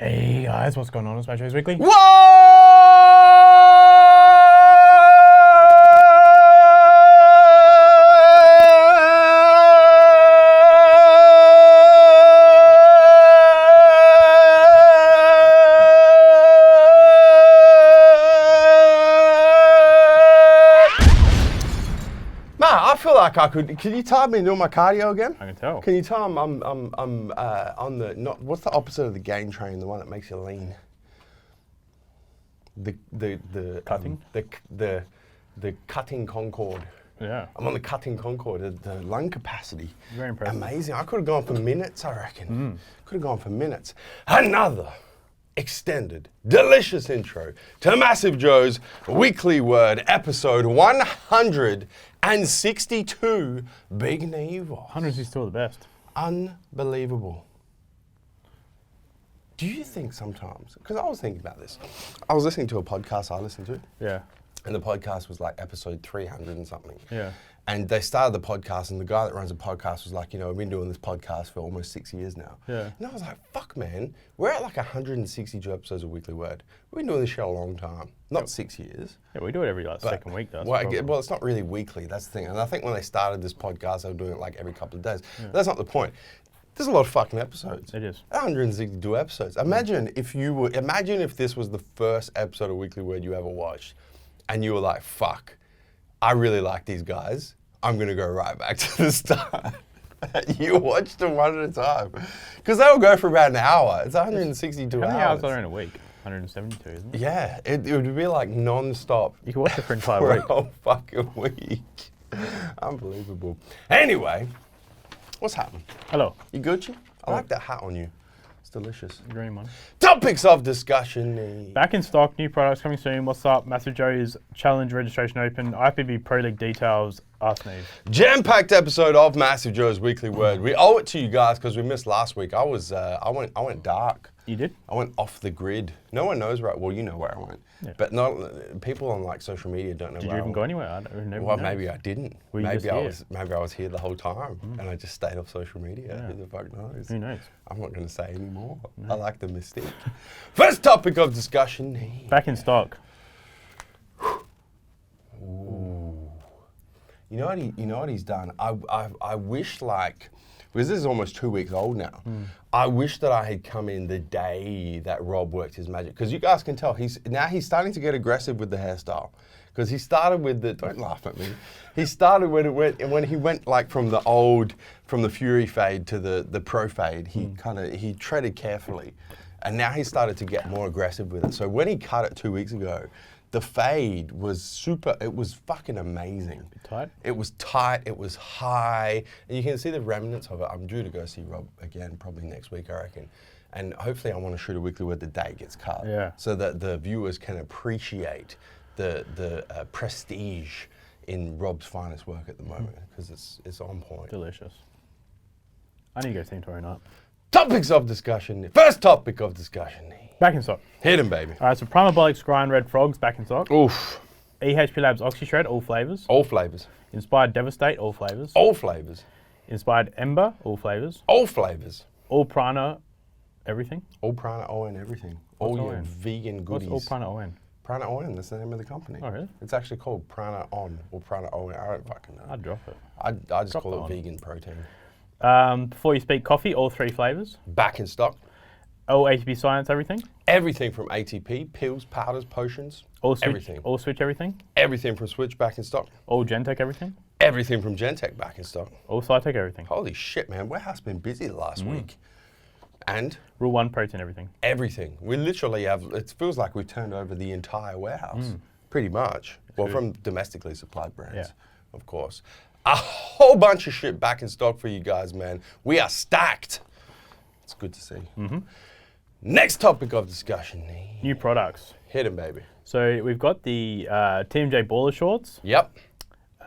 Hey guys, what's going on? It's MassiveJoes Weekly. I feel like I could. Can you tell me doing my cardio again? I can tell. Can you tell I'm on the not? What's the opposite of the gain train? The one that makes you lean. The Cutting? The cutting Concorde. Yeah. I'm on the cutting Concorde. The lung capacity. Very impressive. Amazing. I could have gone for minutes. I reckon. Could have gone for minutes. Another extended, delicious intro to MassiveJoes Weekly Word, episode 162. Big Neve. 100 is still the best. Unbelievable. Do you think sometimes, because I was thinking about this, I was listening to a podcast I listened to, Yeah. and the podcast was like episode 300 and something. Yeah. And they started the podcast, and the guy that runs the podcast was like, you know, I've been doing this podcast for almost 6 years now. Yeah. And I was like, fuck, man, we're at like 162 episodes of Weekly Word. We've been doing this shit a long time, not 6 years. Yeah, we do it every second week though. Well, it's not really weekly, that's the thing. And I think when they started this podcast, they were doing it like every couple of days. But that's not the point. There's a lot of fucking episodes. It is. 162 episodes. Imagine if this was the first episode of Weekly Word you ever watched, and you were like, fuck, I really like these guys. I'm going to go right back to the start. You watched them one at a time. Because they will go for about an hour. It's 162 hours. How many hours are in a week? 172, isn't it? Yeah, it would be like non-stop. You can watch it for an entire for week. a whole fucking week. Unbelievable. Anyway, what's happening? Hello. You Gucci? I like that hat on you. It's delicious. Green one. Topics of discussion. Back in stock, new products coming soon. What's up? MassiveJoes Challenge registration open. IFBB Pro League details. Ask Neve. Jam-packed episode of MassiveJoes Weekly Word. We owe it to you guys because we missed last week. I went dark. You did? I went off the grid. No one knows where. Well, you know where I went, but not people on like social media don't know. Did where you even I go anywhere? I don't know. Well, maybe I didn't. Were you Maybe just maybe I was here the whole time, and I just stayed off social media. Yeah. Who the fuck knows? Who knows? I'm not going to say anymore. I like the mystique. First topic of discussion. Back in stock. Ooh. You know what he's done? I wish because this is almost 2 weeks old now. I wish that I had come in the day that Rob worked his magic. Because you guys can tell, he's starting to get aggressive with the hairstyle. Because he started with don't laugh at me. He started when he went like from the Fury fade to the Pro fade, he treaded carefully. And now he started to get more aggressive with it. So when he cut it 2 weeks ago, the fade was it was fucking amazing. Tight? It was tight, it was high, and you can see the remnants of it. I'm due to go see Rob again probably next week, I reckon. And hopefully I want to shoot a Weekly Word the day it gets cut. Yeah. So that the viewers can appreciate the prestige in Rob's finest work at the moment, because it's on point. Delicious. I need to go see him tomorrow night. Topics of discussion. First topic of discussion. Back in stock. Hit him, baby. All right, so Primabolic Scry and Red Frogs back in stock. Oof. EHP Labs OxyShred, all flavors. All flavors. Inspired Devastate, all flavors. All flavors. Inspired Ember, all flavors. All flavors. All Prana, everything. All Prana ON everything. All your ON? vegan goodies. What's all Prana ON? Prana ON, that's the name of the company. Oh, really? It's actually called Prana On or Prana ON. I don't fucking know. I'd drop it. I just Drop call the it on. vegan protein. Before You Speak Coffee, all three flavors. Back in stock. All ATP Science, everything. Everything from ATP, pills, powders, potions. All Switch, everything. All Switch, everything. Everything from Switch back in stock. All Gentech, everything. Everything from Gentech back in stock. All Cytec, everything. Holy shit, man. Warehouse been busy the last week. And Rule 1 Protein, everything. everything. We literally have, it feels like we've turned over the entire warehouse. Pretty much. Well, from domestically supplied brands, Yeah. of course. A whole bunch of shit back in stock for you guys, man. We are stacked. It's good to see. Next topic of discussion. New products. Hit 'em, baby. So we've got the TMJ Baller Shorts, Yep.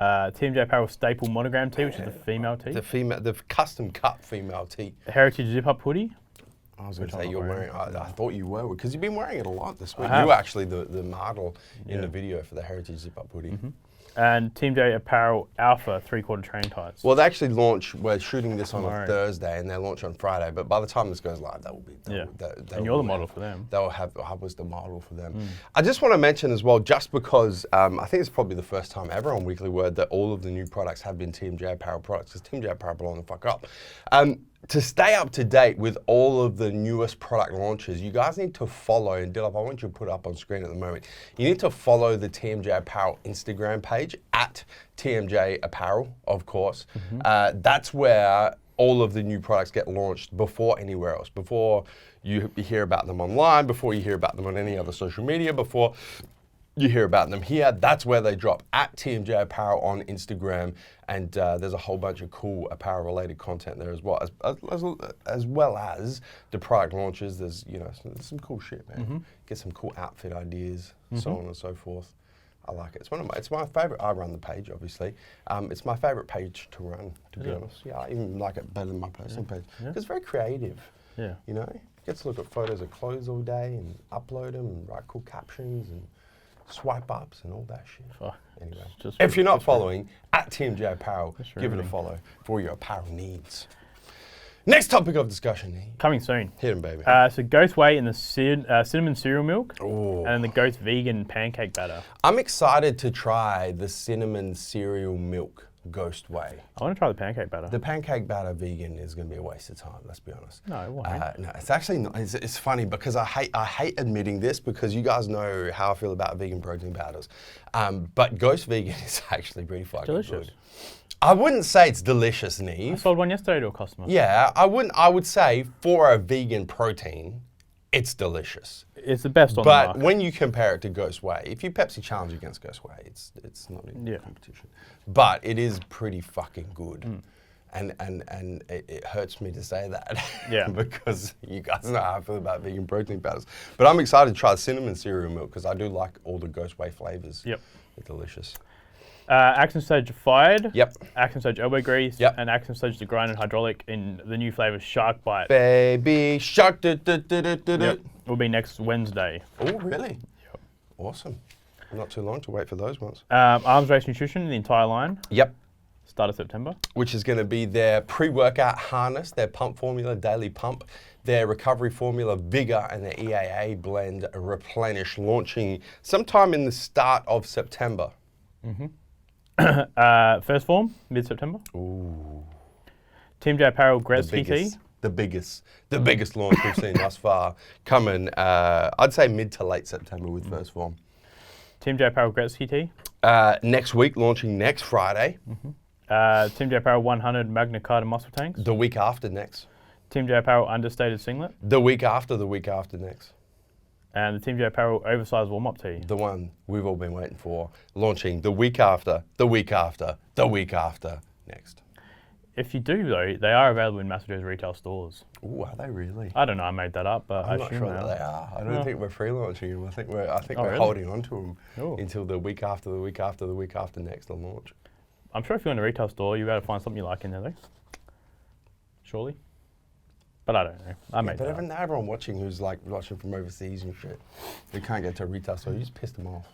TMJ Apparel Staple Monogram Tee, which is the female tee. The custom cut female tee. Heritage Zip Up Hoodie. I was going to Which say I'm you're not wearing. I thought you were, because you've been wearing it a lot this week. have. You were actually the model in Yeah. the video for the Heritage Zip Up hoodie. And Team J Apparel Alpha 3/4 training tights. Well, they actually launch. We're shooting this on a Tomorrow. Thursday, and they launch on Friday. But by the time this goes live, that will be. And you're the model for them. They'll have. I was the model for them. I just want to mention as well, just because I think it's probably the first time ever on Weekly Word that all of the new products have been Team J Apparel products, because Team J Apparel blowing the fuck up. To stay up to date with all of the newest product launches, you guys need to follow, and Dilip, I want you to put up on screen at the moment, you need to follow the TMJ Apparel Instagram page, at TMJ Apparel, of course. That's where all of the new products get launched before anywhere else, before you hear about them online, before you hear about them on any other social media, before you hear about them here. That's where they drop, at TMJ Apparel on Instagram, and there's a whole bunch of cool apparel related content there as well, as well as the product launches. There's there's some cool shit, man. Get some cool outfit ideas, so on and so forth. I like it. It's my favorite. I run the page, obviously. It's my favorite page to run, to be honest. Yeah, I even like it better than my personal page. It's very creative. Yeah. Get to look at photos of clothes all day and upload them and write cool captions and swipe ups and all that shit. Anyway, if you're not following, at TMJ Apparel, give it a follow for your apparel needs. Next topic of discussion. Coming soon. Hit 'em, baby. So Ghost Whey in the cinnamon cereal milk, and the Ghost vegan pancake batter. I'm excited to try the cinnamon cereal milk Ghost Whey. I want to try the pancake batter. The pancake batter vegan is going to be a waste of time, let's be honest. No, it won't. No, it's actually not. It's funny because I hate admitting this, because you guys know how I feel about vegan protein powders. But Ghost Vegan is actually pretty fucking Delicious. good. I wouldn't say it's delicious, I Neve. sold one yesterday to a customer. Yeah, I wouldn't. I would say for a vegan protein, it's delicious. It's the best on the market. But when you compare it to Ghost Whey, if you Pepsi challenge against Ghost Whey, it's not in competition. But it is pretty fucking good. And it hurts me to say that. Yeah. Because you guys know how I feel about vegan protein powders. But I'm excited to try cinnamon cereal milk, because I do like all the Ghost Whey flavors. Yep. They're delicious. Action Stage Fired. Yep. Action Stage Elbow Grease. Yep. And Action Stage the Grind and Hydraulic in the new flavour Shark Bite. Baby shark. Yep. Will be next Wednesday. Oh, really? Yep. Awesome. Not too long to wait for those ones. Arms Race Nutrition, the entire line. Yep. Start of September. Which is going to be their pre-workout harness, their pump formula, daily pump, their recovery formula, Vigor, and their EAA blend, Replenish, launching sometime in the start of September. First Form, mid-September. Ooh. Team J Apparel Gretzky Tee. The biggest launch we've seen thus far, coming, I'd say mid to late September with First Form. Team J Apparel Gretzky Tee. Next week, launching next Friday. Team J Apparel 100 Magna Carta muscle tanks. The week after next. Team J Apparel Understated singlet. The week after next. And the Team J Apparel Oversized warm-up tee. The one we've all been waiting for, launching the week after next. If you do, though, they are available in MassiveJoes retail stores. Ooh, are they really? I don't know, I made that up, but I'm I not assume sure that they are. I don't think we're pre-launching them. I think we're really? holding on to them Ooh. until the week after next on launch. I'm sure if you're in a retail store, you'll be able to find something you like in there, though. Surely. But I don't know. I made that up. Everyone watching who's like watching from overseas and shit, they can't get to a retail store. You just pissed them off.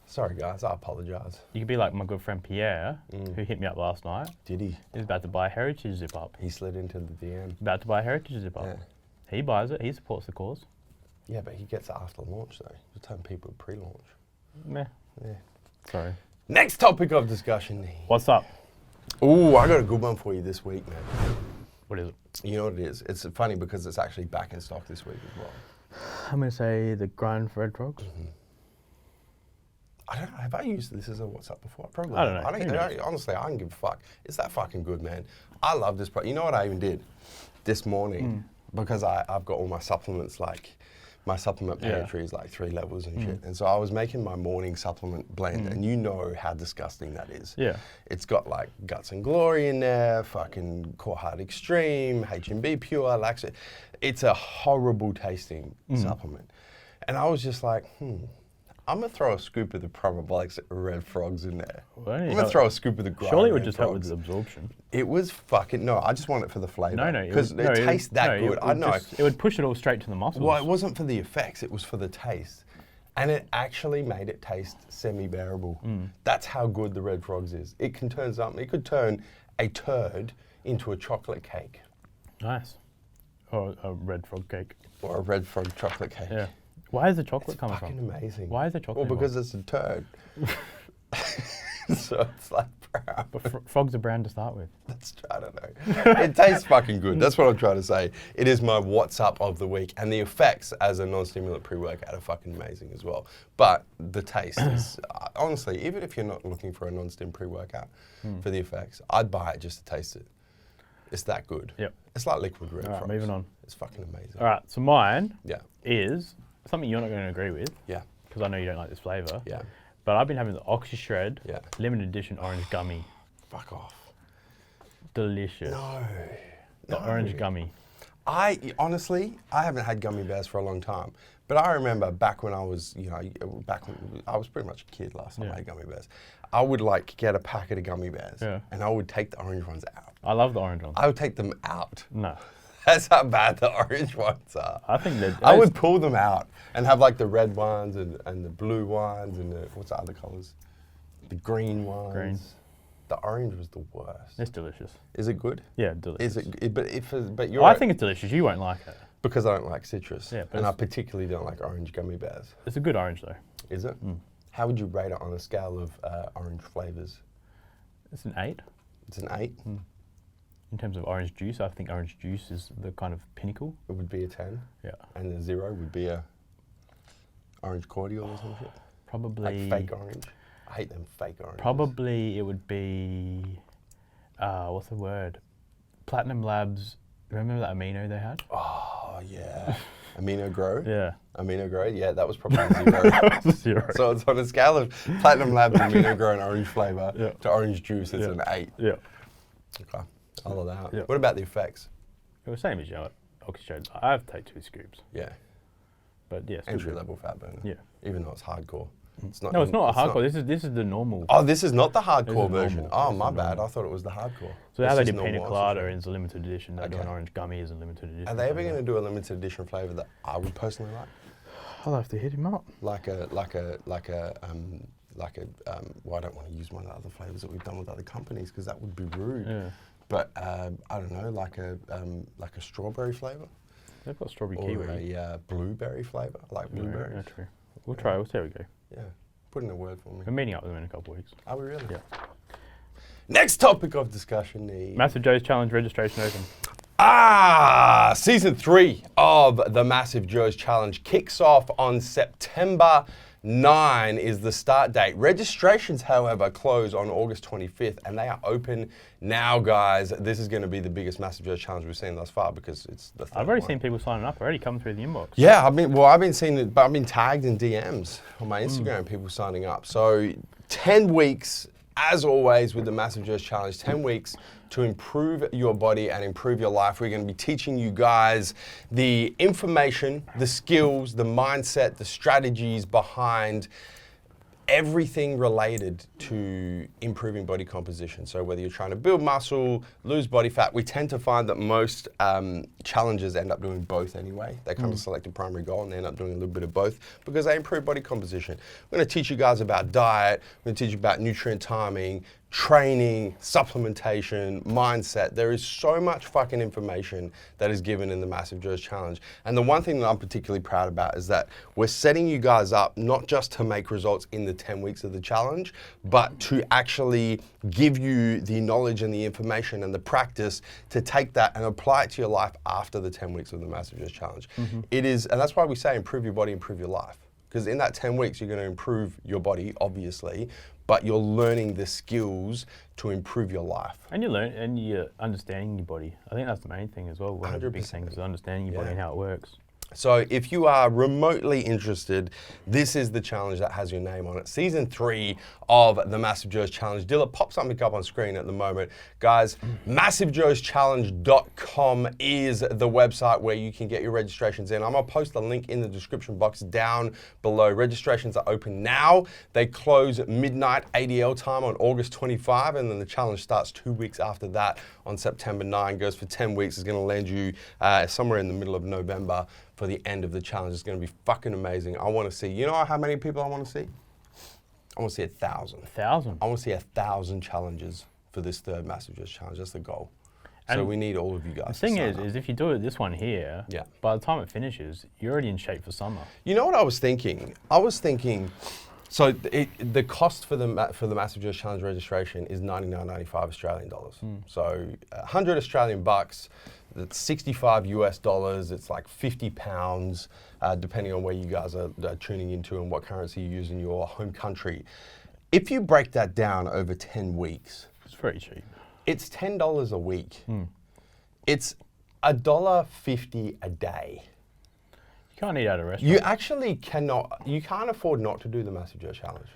Sorry, guys. I apologise. You could be like my good friend Pierre, who hit me up last night. Did he? He was about to buy a Heritage zip-up. He slid into the DM. About to buy a Heritage zip-up. Yeah. He buys it. He supports the cause. Yeah, but he gets it after launch, though. You're telling people pre-launch. Meh. Yeah. Sorry. Next topic of discussion. What's up? Ooh, I got a good one for you this week, man. What is it? You know what it is? It's funny because it's actually back in stock this week as well. I'm going to say the Grind for Red Frogs. I don't know. Have I used this as a WhatsUpp before? Probably. I don't know. Honestly, I don't give a fuck. It's that fucking good, man. I love this product. You know what I even did this morning? Because I've got all my supplements, like my supplement pantry is like 3 levels and shit. And so I was making my morning supplement blend, and you know how disgusting that is. Yeah. It's got like Guts and Glory in there, fucking Core Hard Extreme, H&B Pure, laxative. It's a horrible tasting supplement. And I was just like, I'm going to throw a scoop of the Probiotics Red Frogs in there. Well, I'm going to throw a scoop of the Grind surely it would Red just Frogs. help with the absorption. It was fucking, no, I just want it for the flavour. No. Because it tastes that good. I know. It would push it all straight to the muscles. Well, it wasn't for the effects, it was for the taste. And it actually made it taste semi-bearable. That's how good the Red Frogs is. It can turn something. It could turn a turd into a chocolate cake. Nice. Or a red frog cake. Or a Red Frog chocolate cake. Yeah. Why is the chocolate It's coming fucking from? amazing. Why is the chocolate Well, because it's a turd. So it's like brown. But frogs are brown to start with. I don't know. It tastes fucking good. That's what I'm trying to say. It is my WhatsUpp of the week, and the effects as a non-stimulant pre-workout are fucking amazing as well. But the taste is, honestly, even if you're not looking for a non-stim pre-workout for the effects, I'd buy it just to taste it. It's that good. Yep. It's like liquid Red All right, Frogs. moving on. It's fucking amazing. All right, so mine Yeah. is something you're not going to agree with, Yeah. because I know you don't like this flavour. Yeah. But I've been having the Oxy Shred Yeah. limited edition orange gummy. Fuck off. Delicious. No. The orange gummy. I honestly haven't had gummy bears for a long time, but I remember back when I was, back when I was pretty much a kid last time I had gummy bears. I would like get a packet of gummy bears, and I would take the orange ones out. I love the orange ones. I would take them out. No. That's how bad the orange ones are. I think that I would pull them out and have like the red ones and the blue ones and what's the other colours? The green ones. Green. The orange was the worst. It's delicious. Is it good? Yeah, delicious. Is it? But you're. I think it's delicious. You won't like it. Because I don't like citrus. Yeah, but and I particularly don't like orange gummy bears. It's a good orange though. Is it? How would you rate it on a scale of orange flavours? It's an 8. It's an 8. In terms of orange juice, I think orange juice is the kind of pinnacle. It would be a 10. Yeah. And a 0 would be a orange cordial or some shit. Probably. Like fake orange. I hate them fake oranges. Probably it would be, what's the word? Platinum Labs. Remember that amino they had? Oh, yeah. Amino Grow? Yeah. Amino Grow? Yeah, that was probably a 0. That was a 0. So it's on a scale of Platinum Labs Amino Grow and orange flavour to orange juice, it's an 8. Yeah. Okay. I'll allow it. Yeah. What about the effects? It was same as you know, Oxy Shred. I have to take 2 scoops. Yeah. But yes. Entry level fat burner. Yeah. Even though it's hardcore. It's not. No, it's not a hardcore. This is the normal. Oh, this is not the hardcore This is version. normal. Oh, This my is bad. normal. I thought it was the hardcore. So how It's they just did pina normal colada oxygen. is a limited edition. They're doing orange gummy is a limited edition. Are they ever going to do a limited edition flavour that I would personally like? I'll have to hit him up. Well, I don't want to use one of the other flavours that we've done with other companies because that would be rude. Yeah. But I don't know, like a strawberry flavour They've got strawberry or kiwi. a blueberry flavour, like blueberries. Yeah, true. We'll try. We'll see how we go. Yeah, put in a word for me. We're meeting up with them in a couple of weeks. Are we really? Yeah. Next topic of discussion, Neve. MassiveJoes Challenge registration open. Season 3 of the MassiveJoes Challenge kicks off on September 9 is the start date. Registrations, however, close on August 25th, and they are open now, guys. This is going to be the biggest MassiveJoes Challenge we've seen thus far because it's the third I've already one. seen people signing up already coming through the inbox. Yeah, I've been seeing it, but I've been tagged in DMs on my Instagram, people signing up. So 10 weeks, as always, with the MassiveJoes Challenge, 10 weeks to improve your body and improve your life. We're going to be teaching you guys the information, the skills, the mindset, the strategies behind everything related to improving body composition. So whether you're trying to build muscle, lose body fat, we tend to find that most challengers end up doing both anyway. They kind of select a primary goal and they end up doing a little bit of both because they improve body composition. We're going to teach you guys about diet, we're going to teach you about nutrient timing, training, supplementation, mindset. There is so much fucking information that is given in the MassiveJoes Challenge. And the one thing that I'm particularly proud about is that we're setting you guys up not just to make results in the 10 weeks of the challenge, but to actually give you the knowledge and the information and the practice to take that and apply it to your life after the 10 weeks of the MassiveJoes Challenge. It is, and that's why we say improve your body, improve your life. Because in that 10 weeks, you're going to improve your body, obviously, but you're learning the skills to improve your life. And you're understanding your body. I think that's the main thing as well. One of the big 100%. things is understanding your body and how it works. So if you are remotely interested, this is the challenge that has your name on it. Season 3 of the MassiveJoes Challenge. Dilla, pop something up on screen at the moment. Guys, MassiveJoesChallenge.com is the website where you can get your registrations in. I'm going to post the link in the description box down below. Registrations are open now. They close at midnight ADL time on August 25, and then the challenge starts 2 weeks after that on September 9. Goes for 10 weeks. It's going to land you somewhere in the middle of November for the end of the challenge. It's going to be fucking amazing. I want to see, you know how many people I want to see? I want to see 1,000. 1,000? I want to see 1,000 challenges for this third MassiveJoes challenge. That's the goal. So And we need all of you guys. The thing to sign up. is if you do it this one here, Yeah. by the time it finishes, you're already in shape for summer. You know what I was thinking? So the cost for the MassiveJoes Challenge registration is $99.95 Australian dollars. So 100 Australian bucks, that's 65 US dollars. It's like 50 pounds, depending on where you guys are tuning into and what currency you use in your home country. If you break that down over 10 weeks, It's very cheap. it's $10 a week. It's $1.50 a day. You can't eat out of a restaurant. You actually cannot. You can't afford not to do the MassiveJoes challenge.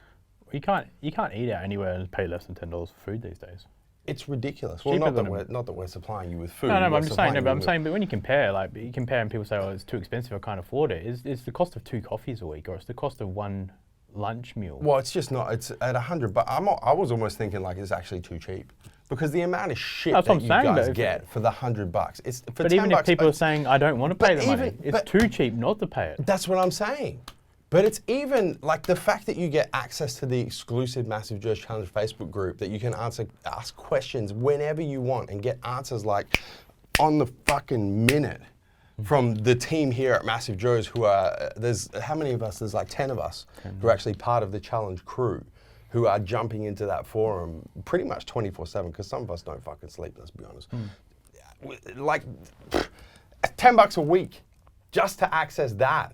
You can't eat out anywhere and pay less than $10 for food these days. It's ridiculous. Well, Cheaper not that we're supplying you with food. No, we're but I'm just saying. supplying No, but you I'm with- saying. But when you compare, and people say, "Oh, it's too expensive. I can't afford it." It's the cost of 2 coffees a week, or it's the cost of 1 lunch meal. Well, it's just not. It's at 100. But I was almost thinking like it's actually too cheap because the amount of shit That's what that I'm you saying, guys though. get for the $100. It's for But 10 even bucks, if people are saying, "I don't want to pay but the money," even- it's but- too cheap not to pay it. That's what I'm saying. But it's even like the fact that you get access to the exclusive MassiveJoes Challenge Facebook group that you can ask questions whenever you want and get answers like on the fucking minute from the team here at MassiveJoes who are, there's, how many of us? There's like 10 of us who are actually part of the challenge crew who are jumping into that forum pretty much 24/7 because some of us don't fucking sleep, let's be honest. Like $10 a week just to access that,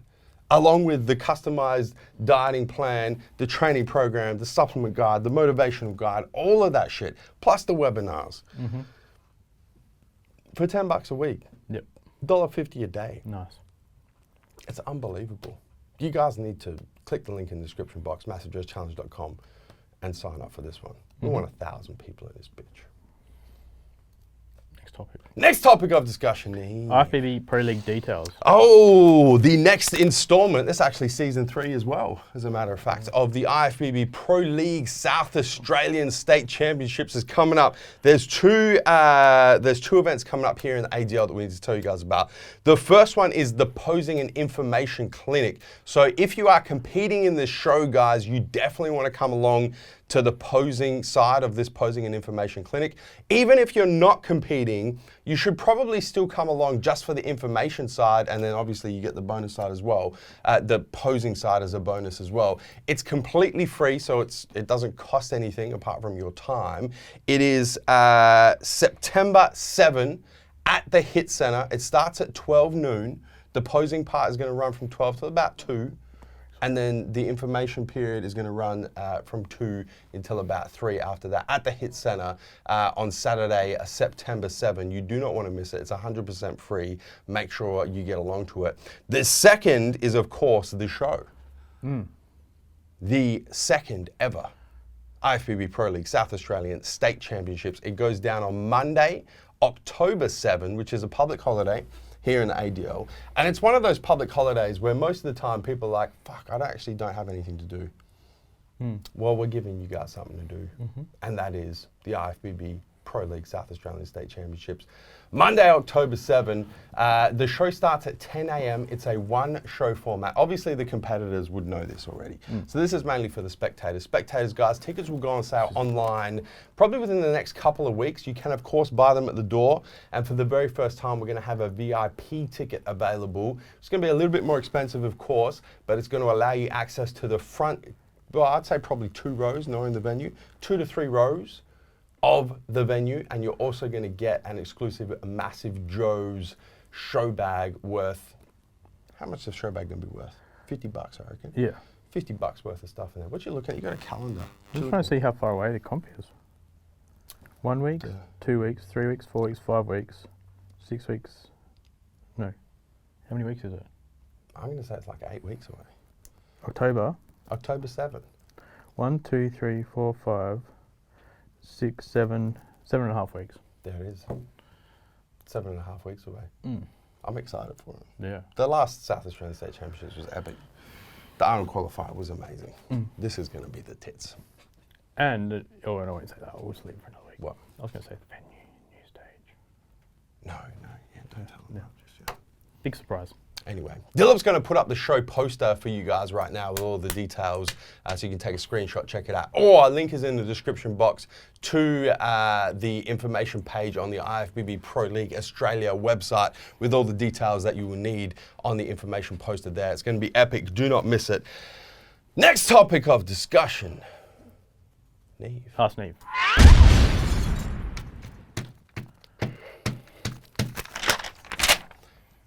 along with the customized dieting plan, the training program, the supplement guide, the motivational guide, all of that shit, plus the webinars. For $10 a week, Yep. $1.50 a day. Nice. It's unbelievable. You guys need to click the link in the description box, MassiveJoesChallenge.com, and sign up for this one. We want 1,000 people in this bitch. Next topic. Next topic of discussion, Neve. IFBB Pro League details. Oh, the next installment, this is actually season 3 as well, as a matter of fact, of the IFBB Pro League South Australian State Championships is coming up. There's two events coming up here in the ADL that we need to tell you guys about. The first one is the Posing and Information Clinic. So if you are competing in this show, guys, you definitely want to come along to the posing side of this Posing and Information Clinic. Even if you're not competing, you should probably still come along just for the information side, and then obviously you get the bonus side as well, the posing side as a bonus as well. It's completely free, so it doesn't cost anything apart from your time. It is September 7 at the HIT Center. It starts at 12 noon. The posing part is going to run from 12 to about 2. And then the information period is going to run from 2 until about 3 after that at the HIT Center on Saturday, September 7. You do not want to miss it. It's 100% free. Make sure you get along to it. The second is, of course, the show. The second ever IFBB Pro League South Australian State Championships. It goes down on Monday, October 7, which is a public holiday here in the ADL. And it's one of those public holidays where most of the time people are like, fuck, I actually don't have anything to do. Well, we're giving you guys something to do. And that is the IFBB Pro League South Australian State Championships. Monday, October 7. The show starts at 10 a.m. It's a 1-show format. Obviously, the competitors would know this already. So this is mainly for the spectators. Spectators, guys, tickets will go on sale online probably within the next couple of weeks. You can, of course, buy them at the door. And for the very first time, we're going to have a VIP ticket available. It's going to be a little bit more expensive, of course, but it's going to allow you access to the front, well, I'd say probably 2 rows, knowing the venue, 2 to 3 rows of the venue, and you're also going to get an exclusive MassiveJoes show bag worth, how much is the show bag going to be worth? $50, I reckon. Yeah. $50 worth of stuff in there. What you looking at? You got a calendar. I'm just trying to see how far away the comp is. 1 week, 2 weeks, 3 weeks, 4 weeks, 5 weeks, 6 weeks. No. How many weeks is it? I'm going to say it's like 8 weeks away. October. October 7. 1, 2, 3, 4, 5, 6, 7, 7.5 weeks. There it is. 7.5 weeks away. I'm excited for it. Yeah. The last South Australian State Championships was epic. The Iron Qualifier was amazing. This is going to be the tits. And, I won't say that. We'll just leave it for another week. What? I was going to say the venue, new stage. No, yeah, don't tell them. No. Just, yeah. Big surprise. Anyway, Dilip's going to put up the show poster for you guys right now with all the details, so you can take a screenshot, check it out. Or a link is in the description box to the information page on the IFBB Pro League Australia website with all the details that you will need on the information posted there. It's going to be epic. Do not miss it. Next topic of discussion. Neve. Ask Neve.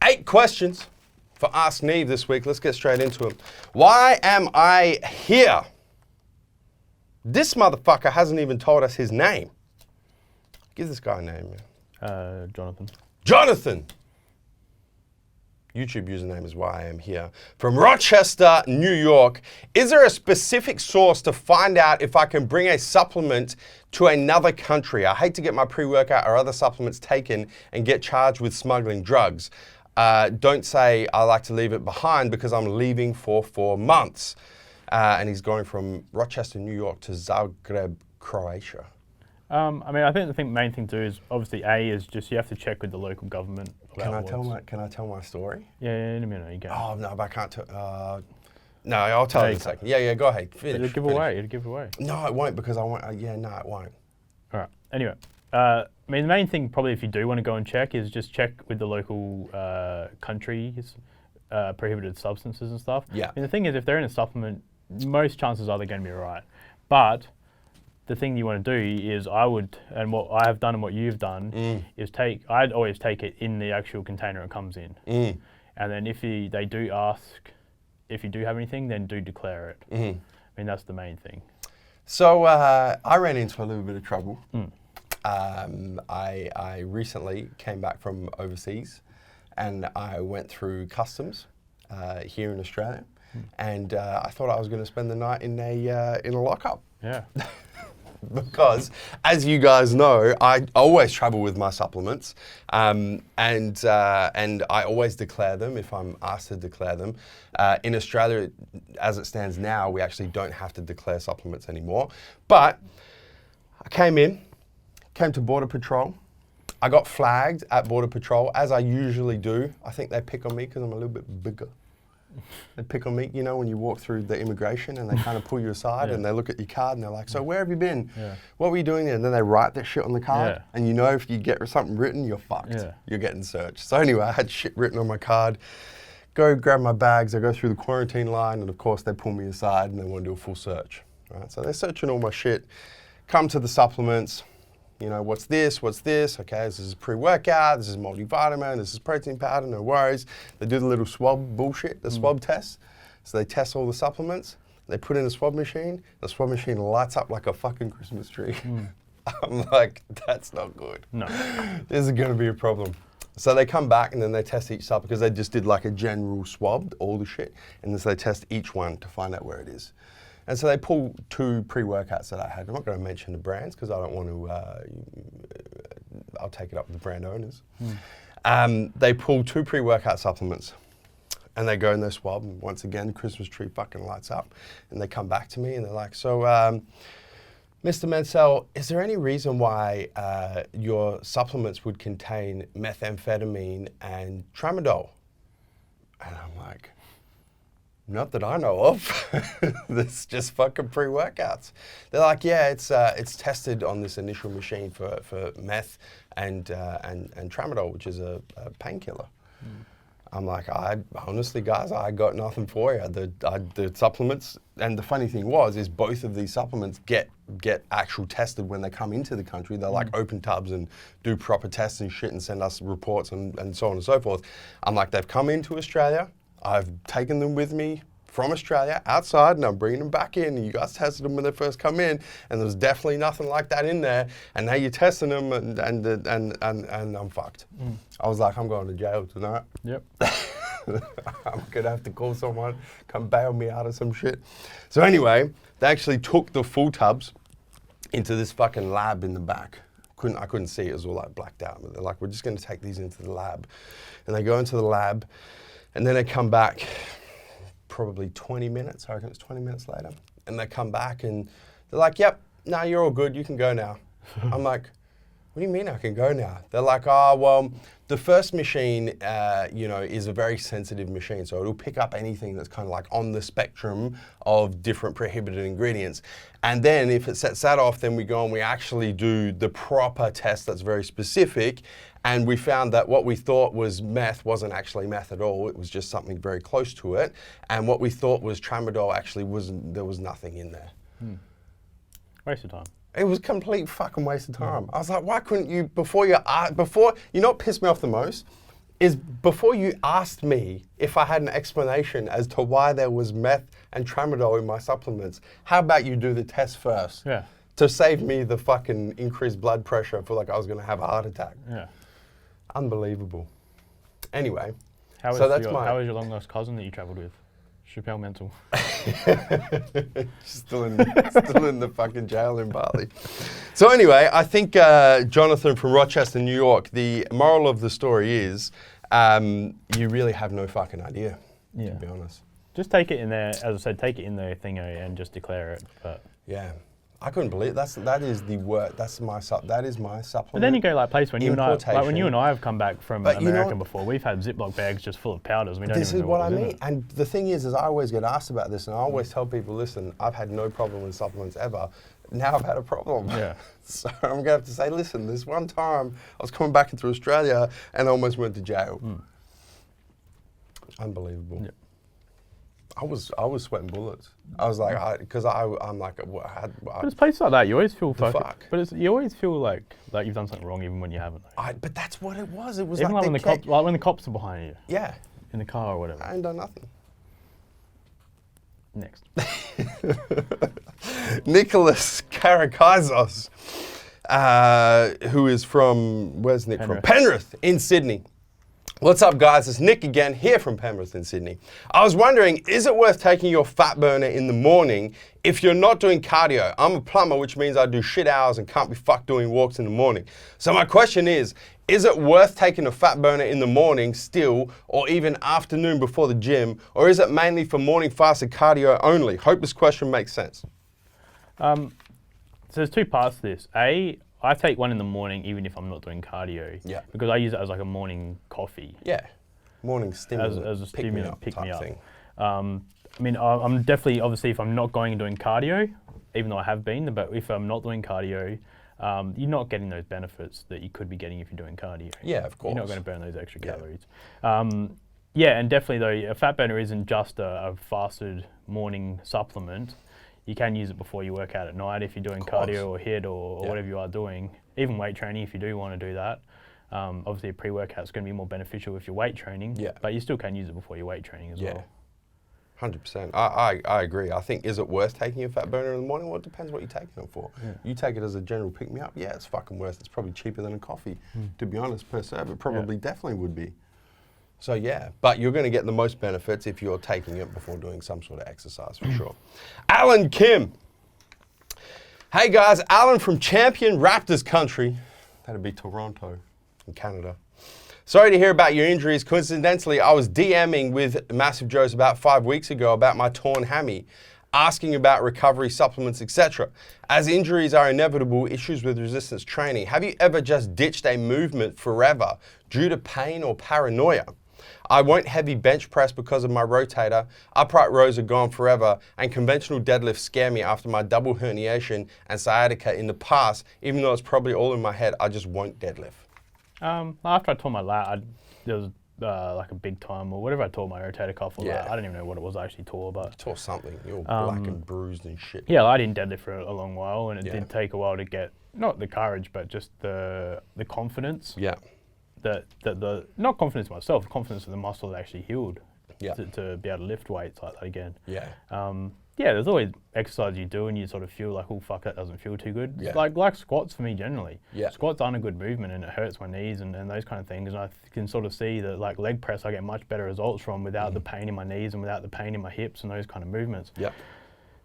Eight questions for Ask Neve this week. Let's get straight into them. Why am I here? This motherfucker hasn't even told us his name. Give this guy a name, man. Jonathan. Jonathan! YouTube username is Why I Am Here. From Rochester, New York. Is there a specific source to find out if I can bring a supplement to another country? I hate to get my pre-workout or other supplements taken and get charged with smuggling drugs. Don't say I like to leave it behind because I'm leaving for 4 months. And he's going from Rochester, New York to Zagreb, Croatia. I mean, I think the main thing to do is obviously is just you have to check with the local government. Can I tell my story? Yeah, in a minute you go. Oh no, but I can't tell. No, I'll tell you in a second. Yeah, go ahead. Finish. It'll give away. No, it won't because I won't. Yeah, no, it won't. All right. Anyway, I mean, the main thing probably if you do want to go and check is just check with the local countries, prohibited substances and stuff. Yeah. I mean, the thing is, if they're in a supplement, most chances are they're going to be all right. But the thing you want to do is and what I have done and what you've done is I'd always take it in the actual container it comes in. And then if they do ask if you do have anything, then do declare it. I mean, that's the main thing. So I ran into a little bit of trouble. I recently came back from overseas and I went through customs here in Australia. And I thought I was going to spend the night in a lockup. Yeah. Because, as you guys know, I always travel with my supplements, and I always declare them if I'm asked to declare them. In Australia, as it stands now, we actually don't have to declare supplements anymore. But I came to Border Patrol. I got flagged at Border Patrol, as I usually do. I think they pick on me because I'm a little bit bigger. They pick on me, you know, when you walk through the immigration and they kind of pull you aside and they look at your card and they're like, so where have you been? What were you doing there? And then they write that shit on the card. And you know if you get something written, you're fucked. You're getting searched. So anyway, I had shit written on my card. Go grab my bags. I go through the quarantine line and of course they pull me aside and they want to do a full search. Right? So they're searching all my shit. Come to the supplements. You know, what's this? Okay, this is pre-workout, this is multivitamin, this is protein powder, no worries. They do the little swab bullshit, the swab test. So they test all the supplements, they put in a swab machine, the swab machine lights up like a fucking Christmas tree. I'm like, that's not good. No. This is gonna be a problem. So they come back and then they test each sub because they just did like a general swab, all the shit, and then so they test each one to find out where it is. And so they pull 2 pre-workouts that I had. I'm not going to mention the brands because I don't want to, I'll take it up with the brand owners. They pull 2 pre-workout supplements and they go in their swab and once again, the Christmas tree fucking lights up and they come back to me and they're like, so Mr. Mencel, is there any reason why your supplements would contain methamphetamine and tramadol? And I'm like, not that I know of. That's just fucking pre-workouts. They're like, yeah, it's tested on this initial machine for meth and tramadol, which is a painkiller. I'm like, honestly, guys, I got nothing for you. The supplements, and the funny thing is both of these supplements get actual tested when they come into the country. They're like open tubs and do proper tests and shit and send us reports and so on and so forth. I'm like, they've come into Australia. I've taken them with me from Australia outside and I'm bringing them back in and you guys tested them when they first come in and there's definitely nothing like that in there and now you're testing them and I'm fucked. I was like, I'm going to jail tonight. Yep. I'm gonna have to call someone, come bail me out of some shit. So anyway, they actually took the full tubs into this fucking lab in the back. I couldn't see, it was all like blacked out. But they're like, we're just gonna take these into the lab. And they go into the lab and then they come back probably 20 minutes, I reckon it's 20 minutes later. And they come back and they're like, yep, no, you're all good, you can go now. I'm like, what do you mean I can go now? They're like, oh, well, the first machine, is a very sensitive machine. So it'll pick up anything that's kind of like on the spectrum of different prohibited ingredients. And then if it sets that off, then we go and we actually do the proper test that's very specific. And we found that what we thought was meth wasn't actually meth at all. It was just something very close to it. And what we thought was tramadol actually there was nothing in there. Waste of time. It was a complete fucking waste of time. I was like, why couldn't you, you know what pissed me off the most? Is before you asked me if I had an explanation as to why there was meth and tramadol in my supplements, how about you do the test first? Yeah. To save me the fucking increased blood pressure. I feel like I was going to have a heart attack. Yeah. Unbelievable. Anyway, how was your long lost cousin that you travelled with? Chappelle Mencel. still in the fucking jail in Bali. So anyway, I think Jonathan from Rochester, New York, the moral of the story is you really have no fucking idea, to be honest. Just take it in there, as I said, take it in the thingo and just declare it. But yeah. I couldn't believe that is the word. That is my supplement. But then you go like place when you and I have come back from America before, we've had Ziploc bags just full of powders. We don't this even is know what I was mean. And the thing is I always get asked about this, and I always tell people, listen, I've had no problem with supplements ever. Now I've had a problem. Yeah. So I'm gonna have to say, listen, this one time I was coming back into Australia and I almost went to jail. Unbelievable. Yeah. I was sweating bullets. I was like, I'm like, but it's places like that, you always feel you always feel like you've done something wrong even when you haven't. But that's what it was. It was even like when the cops are behind you. Yeah. In the car or whatever. I ain't done nothing. Next. Nicholas Karakaisos, who is from, where's Nick from? Penrith in Sydney. What's up, guys? It's Nick again, here from Penrith in Sydney. I was wondering, is it worth taking your fat burner in the morning if you're not doing cardio? I'm a plumber, which means I do shit hours and can't be fucked doing walks in the morning. So my question is it worth taking a fat burner in the morning still, or even afternoon before the gym, or is it mainly for morning fasted cardio only? Hope this question makes sense. So there's two parts to this. I take one in the morning even if I'm not doing cardio. Yeah. Because I use it as like a morning coffee. Yeah. Morning stimulant. As a stimulant, pick me up. Thing. I mean, I'm definitely, obviously, if I'm not going and doing cardio, even though I have been, but if I'm not doing cardio, you're not getting those benefits that you could be getting if you're doing cardio. Yeah, of course. You're not going to burn those extra calories. Yeah, and definitely though, a fat burner isn't just a fasted morning supplement. You can use it before you work out at night if you're doing cardio or HIIT or whatever you are doing. Even weight training if you do want to do that. Obviously a pre-workout is going to be more beneficial if you're weight training, but you still can use it before your weight training as well. 100%. I agree. I think, is it worth taking a fat burner in the morning? Well, it depends what you're taking it for. Yeah. You take it as a general pick-me-up, yeah, it's fucking worth it. It's probably cheaper than a coffee, to be honest, per serve. It probably definitely would be. So yeah, but you're going to get the most benefits if you're taking it before doing some sort of exercise for sure. Alan Kim. Hey guys, Alan from Champion Raptors country. That'd be Toronto in Canada. Sorry to hear about your injuries. Coincidentally, I was DMing with MassiveJoes about 5 weeks ago about my torn hammy, asking about recovery supplements, etc. As injuries are inevitable, issues with resistance training. Have you ever just ditched a movement forever due to pain or paranoia? I won't heavy bench press because of my rotator, upright rows are gone forever, and conventional deadlifts scare me after my double herniation and sciatica in the past. Even though it's probably all in my head, I just won't deadlift. After I tore my lat, there was like a big time or whatever I tore my rotator cuff or lat. I don't even know what it was I actually tore, but... You tore something, you're all black and bruised and shit. Yeah, I didn't deadlift for a long while, and it did take a while to get, not the courage, but just the confidence. Yeah. Not confidence in myself, confidence in the muscle that actually healed to be able to lift weights like that again. Yeah. There's always exercise you do and you sort of feel like, oh fuck, that doesn't feel too good. Yeah. Like squats for me generally. Yeah. Squats aren't a good movement and it hurts my knees and those kind of things. And I can sort of see that like leg press I get much better results from without the pain in my knees and without the pain in my hips and those kind of movements. Yeah.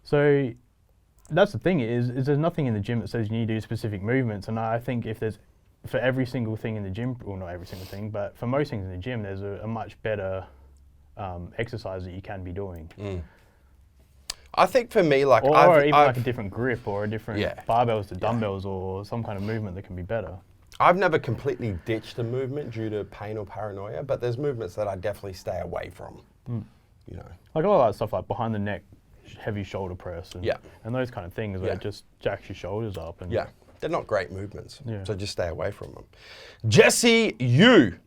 So that's the thing is there's nothing in the gym that says you need to do specific movements. And I think if there's for every single thing in the gym, well not every single thing, but for most things in the gym, there's a much better exercise that you can be doing. I think for me, like, or even like a different grip or a different barbells to dumbbells or some kind of movement that can be better. I've never completely ditched a movement due to pain or paranoia, but there's movements that I definitely stay away from. You know, Like a lot of that stuff, like behind the neck, heavy shoulder press, and, Yeah. and those kind of things where Yeah. it just jacks your shoulders up. And yeah, they're not great movements, Yeah. so just stay away from them. Jesse Yu.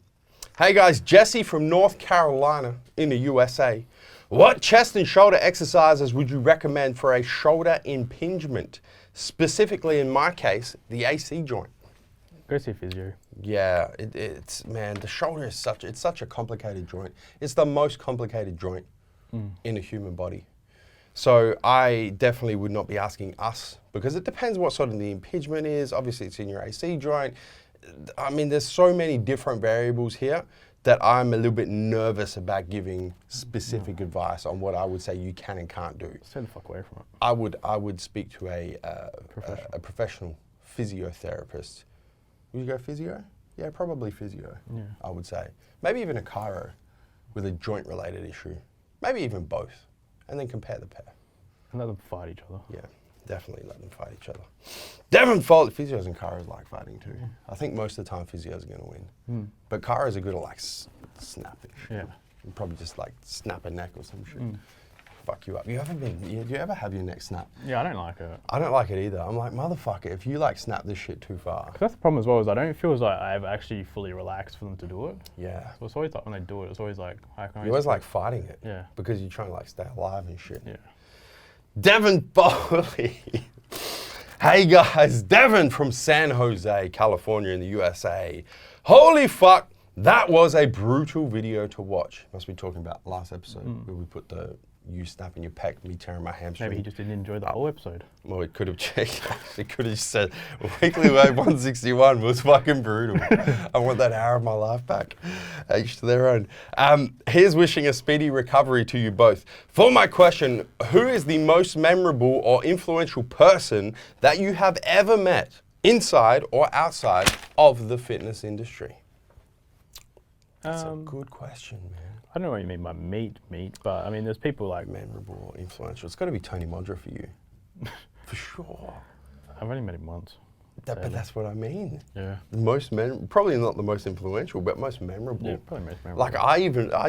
Hey guys, Jesse from North Carolina in the USA. What chest and shoulder exercises would you recommend for a shoulder impingement? Specifically, in my case, the AC joint. Go see a physio. Yeah, it's man, the shoulder is such a complicated joint. It's the most complicated joint in a human body. So I definitely would not be asking us, because it depends what sort of the impingement is. Obviously, it's in your AC joint. I mean, there's so many different variables here that I'm a little bit nervous about giving specific advice on what I would say you can and can't do. Stay the fuck away from it. I would speak to a professional physiotherapist. Would you go physio? Yeah, probably physio, Yeah. I would say. Maybe even a chiro with a joint-related issue. Maybe even both. And then compare the pair. And let them fight each other. Yeah, definitely let them fight each other. Definitely, physios and chiros like fighting too. I think most of the time physios are going to win. But chiros are good at like snapping shit. Yeah. And probably just like snap a neck or some shit. Fuck you up. Do you ever have your neck snap? Yeah, I don't like it. I don't like it either. I'm like, motherfucker, if you like snap this shit too far. 'Cause that's the problem as well, is I don't feel as like I've actually fully relaxed for them to do it. Yeah. So it's always like when they do it, it's always like, how can I You always just- like fighting it. Yeah. Because you're trying to like stay alive and shit. Yeah. Devin Bowley. Hey guys, Devin from San Jose, California in the USA. Holy fuck, that was a brutal video to watch. Must be talking about last episode where we put the you snapping your pec, me tearing my hamstring. Maybe he just didn't enjoy the whole episode. Well, it could have checked. It could have said Weekly Word 161 was fucking brutal. I want that hour of my life back. Each to their own. Here's wishing a speedy recovery to you both. For my question, who is the most memorable or influential person that you have ever met inside or outside of the fitness industry? That's a good question, man. I don't know what you mean by meet, but I mean, there's people like Memorable or influential. It's got to be Tony Mondra for you. For sure. I've only met him once. But that's what I mean. Yeah. The most probably not the most influential, but most memorable. Yeah, probably most memorable. Like I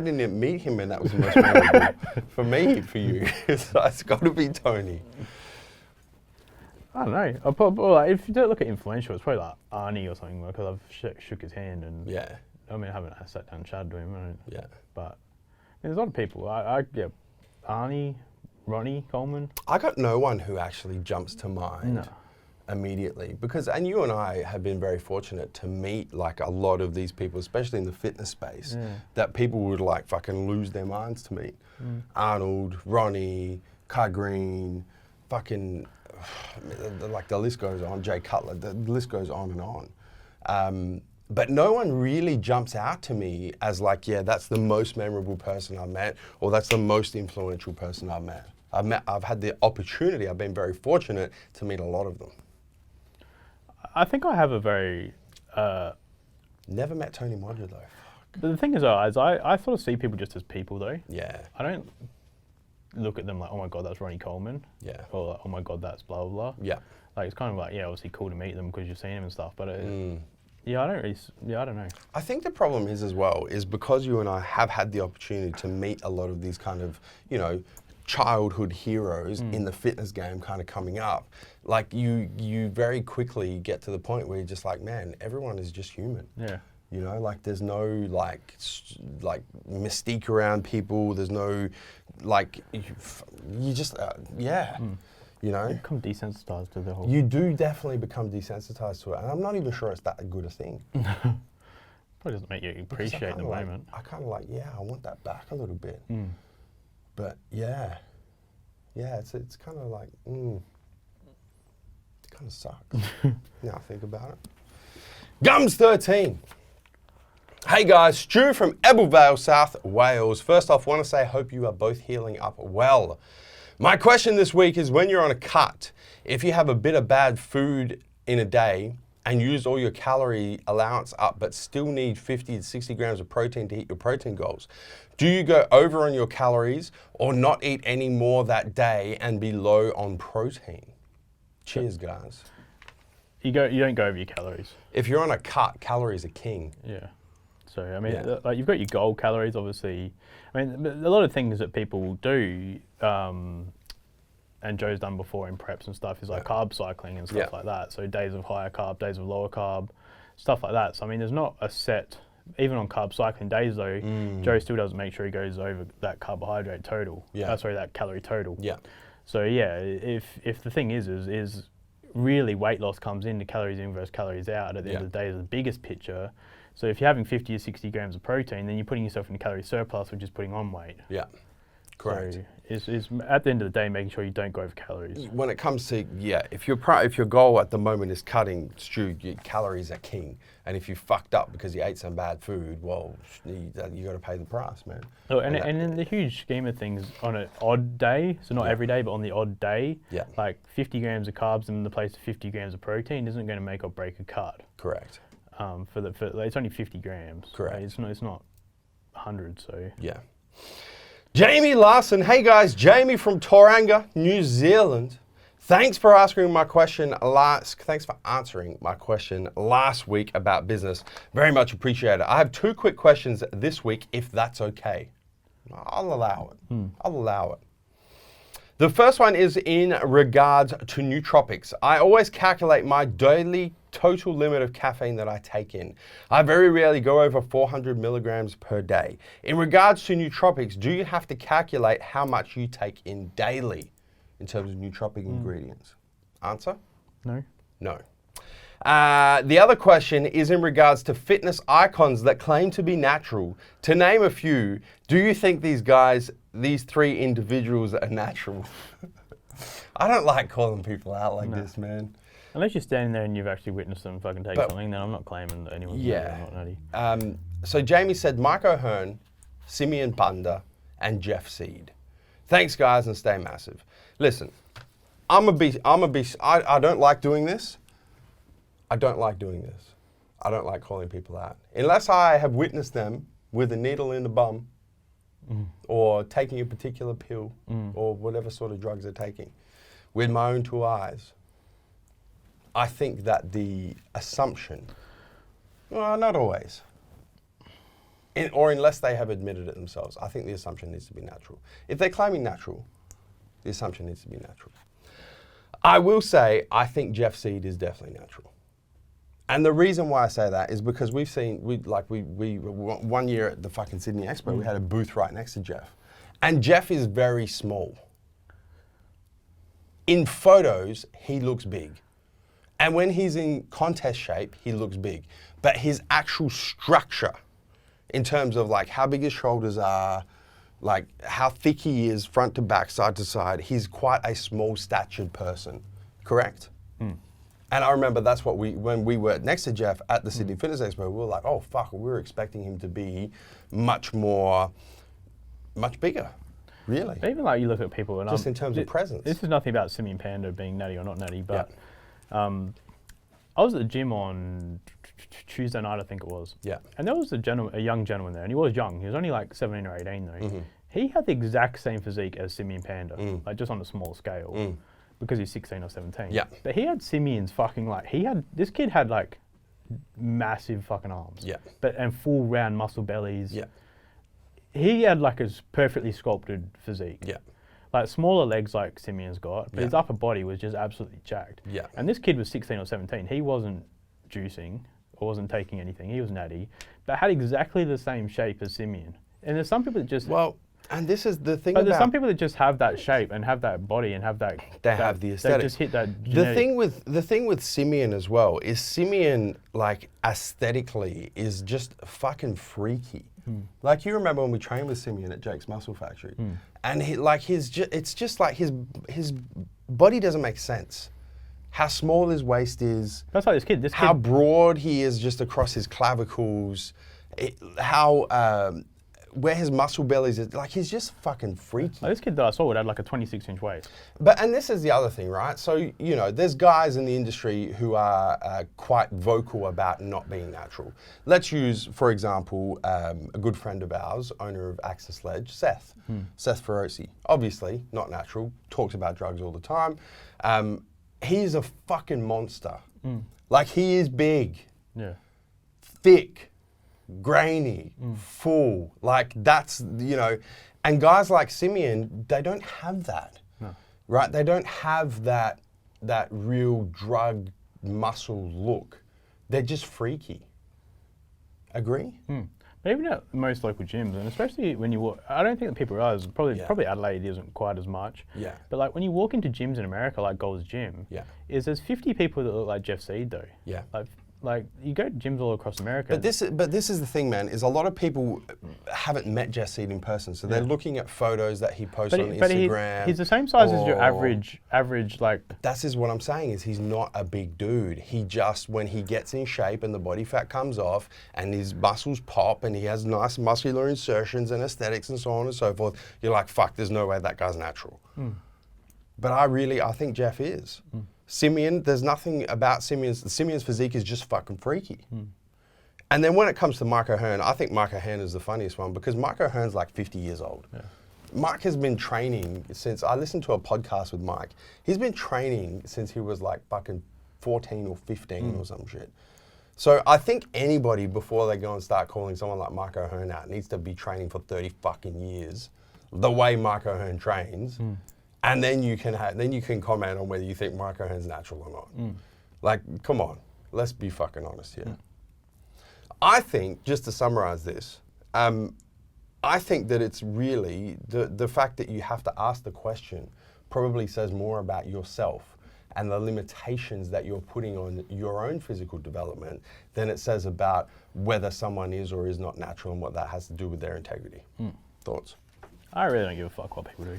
didn't even meet him, and that was the most memorable for me, for you. So it's got to be Tony. I don't know. Like, if you don't look at influential, it's probably like Arnie or something, because I've shook his hand and Yeah. I mean, I haven't sat down and chatted to him. Yeah. But I mean, there's a lot of people. Yeah, Arnie, Ronnie Coleman. I got no one who actually jumps to mind. No. Immediately, and you and I have been very fortunate to meet like a lot of these people, especially in the fitness space, that people would like fucking lose their minds to meet. Arnold, Ronnie, Kai Green, fucking, like the list goes on, Jay Cutler, the list goes on and on. But no one really jumps out to me as like, yeah, that's the most memorable person I've met, or that's the most influential person I've met. I've had the opportunity, I've been very fortunate to meet a lot of them. I think I have a very... Never met Tony Mondra though. But the thing is, I sort of see people just as people though. Yeah. I don't look at them like, oh my God, that's Ronnie Coleman. Yeah. Or like, oh my God, that's blah, blah, blah. Yeah. Like, it's kind of like, yeah, obviously cool to meet them because you've seen them and stuff, but yeah, I don't know. I think the problem is as well, is because you and I have had the opportunity to meet a lot of these kind of, you know, childhood heroes in the fitness game kind of coming up, like you very quickly get to the point where you're just like, man, everyone is just human. Yeah. You know, like there's no like mystique around people. There's no like, you just, yeah, you know. You become desensitized to the whole... You do definitely become desensitized to it. And I'm not even sure it's that good a thing. Probably doesn't make you appreciate the moment. I kind of like, yeah, I want that back a little bit. But yeah, it's kind of like, it kind of sucks. Now I think about it. Gums 13. Hey guys, Stu from Ebbw South Wales. First off, want to say hope you are both healing up well. My question this week is, when you're on a cut, if you have a bit of bad food in a day and used all your calorie allowance up but still need 50 to 60 grams of protein to hit your protein goals, do you go over on your calories or not eat any more that day and be low on protein? Cheers, guys. you don't go over your calories. If you're on a cut, calories are king. Yeah. So I mean, like you've got your goal calories, obviously. I mean, a lot of things that people do, and Joe's done before in preps and stuff, is like carb cycling and stuff like that. So days of higher carb, days of lower carb, stuff like that. So I mean, there's not a set. Even on carb cycling days though, Joe still doesn't make sure he goes over that carbohydrate total. Yeah. Sorry, that calorie total. Yeah. So yeah, if the thing is really weight loss comes in, the calories in versus calories out at the end of the day is the biggest picture. So if you're having 50 or 60 grams of protein, then you're putting yourself in a calorie surplus, which is putting on weight. Yeah, correct. So it's at the end of the day making sure you don't go over calories. When it comes to, if your goal at the moment is cutting, Stu, your calories are king. And if you fucked up because you ate some bad food, well, you got to pay the price, man. Oh, and in the huge scheme of things, on an odd day, so not every day, but on the odd day, like 50 grams of carbs in the place of 50 grams of protein isn't going to make or break a cut. Correct. It's only 50 grams. Correct. It's not 100. So yeah. Jamie Larson, hey guys, Jamie from Tauranga, New Zealand. Thanks for answering my question last week about business. Very much appreciate it. I have 2 quick questions this week, if that's okay. I'll allow it. I'll allow it. The first one is in regards to nootropics. I always calculate my daily total limit of caffeine that I take in. I very rarely go over 400 milligrams per day. In regards to nootropics, do you have to calculate how much you take in daily in terms of nootropic ingredients? Answer? No. No. The other question is in regards to fitness icons that claim to be natural. To name a few, do you think these 3 individuals are natural? I don't like calling people out like this, man. Unless you're standing there and you've actually witnessed them fucking take something, then I'm not claiming that anyone's not nutty. So Jamie said Mike O'Hearn, Simeon Bunda, and Jeff Seed. Thanks, guys, and stay massive. Listen, I don't like doing this. I don't like calling people out. Unless I have witnessed them with a needle in the bum or taking a particular pill or whatever sort of drugs they're taking with my own 2 eyes. I think that the assumption, well, not always, or unless they have admitted it themselves, I think the assumption needs to be natural. If they're claiming natural, the assumption needs to be natural. I will say, I think Jeff Seed is definitely natural. And the reason why I say that is because we've seen, one year at the fucking Sydney Expo, we had a booth right next to Jeff. And Jeff is very small. In photos, he looks big. And when he's in contest shape, he looks big. But his actual structure, in terms of like how big his shoulders are, like how thick he is front to back, side to side, he's quite a small statured person, correct? And I remember that's what when we were next to Jeff at the Sydney Fitness Expo, we were like, oh fuck, we were expecting him to be much bigger, really. But even like you look at people and just in terms of presence. This is nothing about Simeon Panda being natty or not natty, but I was at the gym on Tuesday night, I think it was. Yeah. And there was a young gentleman there, and he was young. He was only like 17 or 18 though. He had the exact same physique as Simeon Panda, like just on a small scale. Because he's 16 or 17. Yeah. But he had Simeon's fucking this kid had like massive fucking arms. Yeah. And full round muscle bellies. Yeah. He had like a perfectly sculpted physique. Yeah. Like smaller legs like Simeon's got, but his upper body was just absolutely jacked. Yeah. And this kid was 16 or 17. He wasn't juicing or wasn't taking anything. He was natty, but had exactly the same shape as Simeon. And there's some people that just... And this is the thing but there's some people that just have that shape and have that body and have that... They have the aesthetic. They just hit that genetic. The thing with Simeon as well is Simeon, like, aesthetically is just fucking freaky. Like, you remember when we trained with Simeon at Jake's Muscle Factory, and it's just like his body doesn't make sense. How small his waist is. That's like this kid. How broad he is just across his clavicles. Where his muscle bellies is, like, he's just fucking freaky. Like this kid that I saw would have like a 26-inch waist. And this is the other thing, right? So, you know, there's guys in the industry who are quite vocal about not being natural. Let's use, for example, a good friend of ours, owner of Access Sledge, Seth. Seth Feroci. Obviously, not natural, talks about drugs all the time. He's a fucking monster Like, he is big, Yeah. thick, grainy, full. Like, that's, you know, and guys like Simeon, they don't have that, right? They don't have that real drug muscle look. They're just freaky. Agree? But even at most local gyms, and especially when you walk, I don't think that people realize, probably Adelaide isn't quite as much. Yeah. But like when you walk into gyms in America, like Gold's Gym, there's 50 people that look like Jeff Seed though. Yeah. Like you go to gyms all across America. But this is the thing, man, is a lot of people haven't met Jeff Seed in person, so they're looking at photos that he posts on Instagram. He's the same size as your average like. That's what I'm saying, is he's not a big dude. He just, when he gets in shape and the body fat comes off and his muscles pop and he has nice muscular insertions and aesthetics and so on and so forth, you're like, fuck, there's no way that guy's natural. But I think Jeff is. Simeon, there's nothing about Simeon's physique is just fucking freaky. And then when it comes to Mike O'Hearn, I think Mike O'Hearn is the funniest one because Mike O'Hearn's like 50 years old. Yeah. Mike has been training since, I listened to a podcast with Mike, he's been training since he was like fucking 14 or 15 or some shit. So I think anybody, before they go and start calling someone like Mike O'Hearn out, needs to be training for 30 fucking years, the way Mike O'Hearn trains. And then you can comment on whether you think Mike O'Hearn's natural or not. Like, come on, let's be fucking honest here. I think, just to summarize this, I think that it's really, the fact that you have to ask the question probably says more about yourself and the limitations that you're putting on your own physical development than it says about whether someone is or is not natural and what that has to do with their integrity. Thoughts? I really don't give a fuck what people do.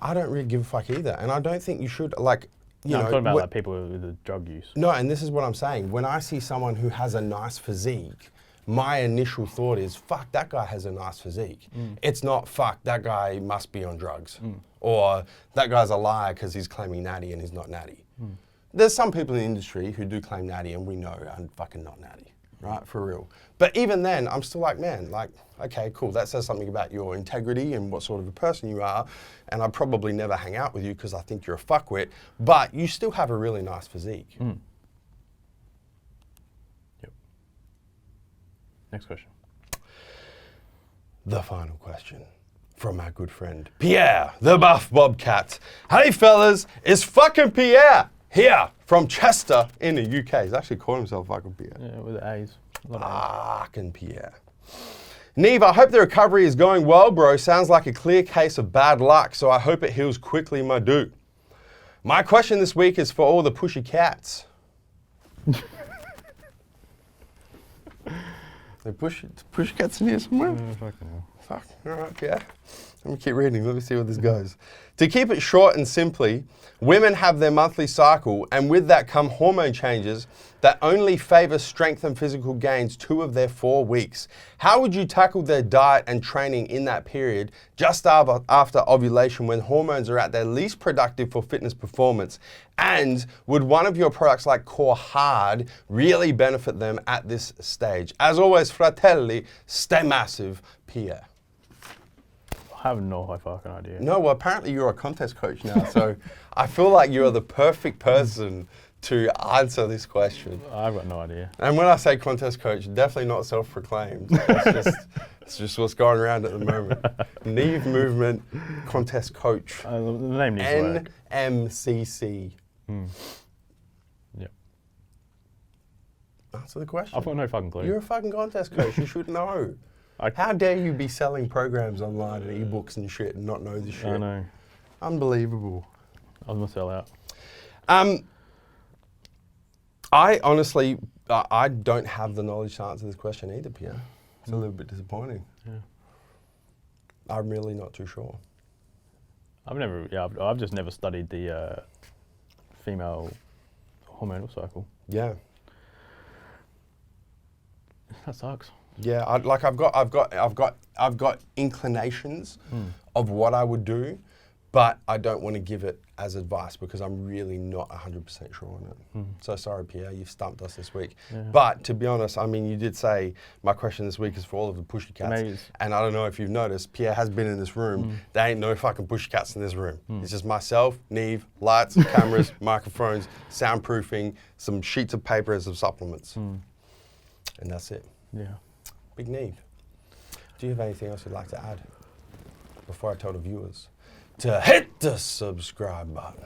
I don't really give a fuck either, and I don't think you should, like, you know. I'm talking about like people with the drug use. No, and this is what I'm saying. When I see someone who has a nice physique, my initial thought is, fuck, that guy has a nice physique. It's not, fuck, that guy must be on drugs. Or that guy's a liar because he's claiming natty and he's not natty. There's some people in the industry who do claim natty and we know are fucking not natty, right, for real. But even then, I'm still like, man, like, okay, cool, that says something about your integrity and what sort of a person you are, and I'd probably never hang out with you because I think you're a fuckwit, but you still have a really nice physique. Yep. Next question. The final question from our good friend, Pierre, the Buff Bobcat. Hey fellas, it's fucking Pierre here from Chester in the UK. He's actually called himself fucking Pierre. Yeah, with the A's. Fucking Pierre. Neve, I hope the recovery is going well, bro. Sounds like a clear case of bad luck, so I hope it heals quickly, my dude. My question this week is for all the pushy cats. They push cats in here somewhere? Fucking hell. Fuck, all right, yeah. Let me keep reading, let me see where this goes. To keep it short and simply, women have their monthly cycle, and with that come hormone changes that only favor strength and physical gains 2 of their 4 weeks. How would you tackle their diet and training in that period, just after ovulation, when hormones are at their least productive for fitness performance? And would one of your products like Core Hard really benefit them at this stage? As always, fratelli, stay massive, Pierre. I have no fucking idea. No, well, apparently you're a contest coach now, so I feel like you're the perfect person to answer this question. I've got no idea. And when I say contest coach, definitely not self-proclaimed. It's just what's going around at the moment. Neve Movement Contest Coach. The name needs to work. NMCC. Yep. Answer the question. I've got no fucking clue. You're a fucking contest coach. You should know. How dare you be selling programs online and ebooks and shit and not know this shit? I know. Unbelievable. I'm gonna sell out. I honestly, I don't have the knowledge to answer this question either, Pierre. It's a little bit disappointing. Yeah. I'm really not too sure. I've just never studied the female hormonal cycle. Yeah. That sucks. Yeah, I've got inclinations of what I would do, but I don't want to give it as advice because I'm really not 100% sure on it. So sorry, Pierre, you've stumped us this week. But to be honest, I mean, you did say my question this week is for all of the pussycats. And I don't know if you've noticed, Pierre has been in this room. There ain't no fucking pussycats in this room. It's just myself, Neve, lights, cameras, microphones, soundproofing, some sheets of paper and some supplements. And that's it. Yeah. Big Neve, do you have anything else you'd like to add before I tell the viewers to hit the subscribe button?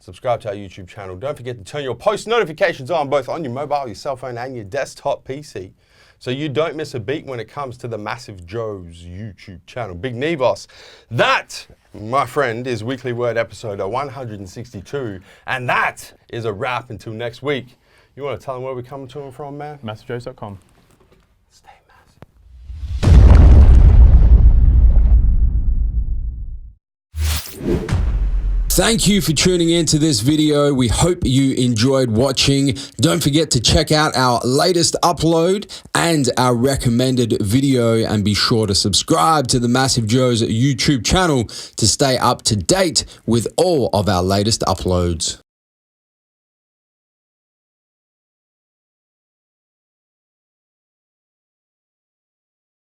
Subscribe to our YouTube channel. Don't forget to turn your post notifications on both on your mobile, your cell phone, and your desktop PC, so you don't miss a beat when it comes to the MassiveJoes YouTube channel. Big Nevos. That, my friend, is Weekly Word episode 162, and that is a wrap until next week. You want to tell them where we're coming to and from, man? MassiveJoes.com. Stay massive. Thank you for tuning in to this video. We hope you enjoyed watching. Don't forget to check out our latest upload and our recommended video, and be sure to subscribe to the MassiveJoes YouTube channel to stay up to date with all of our latest uploads.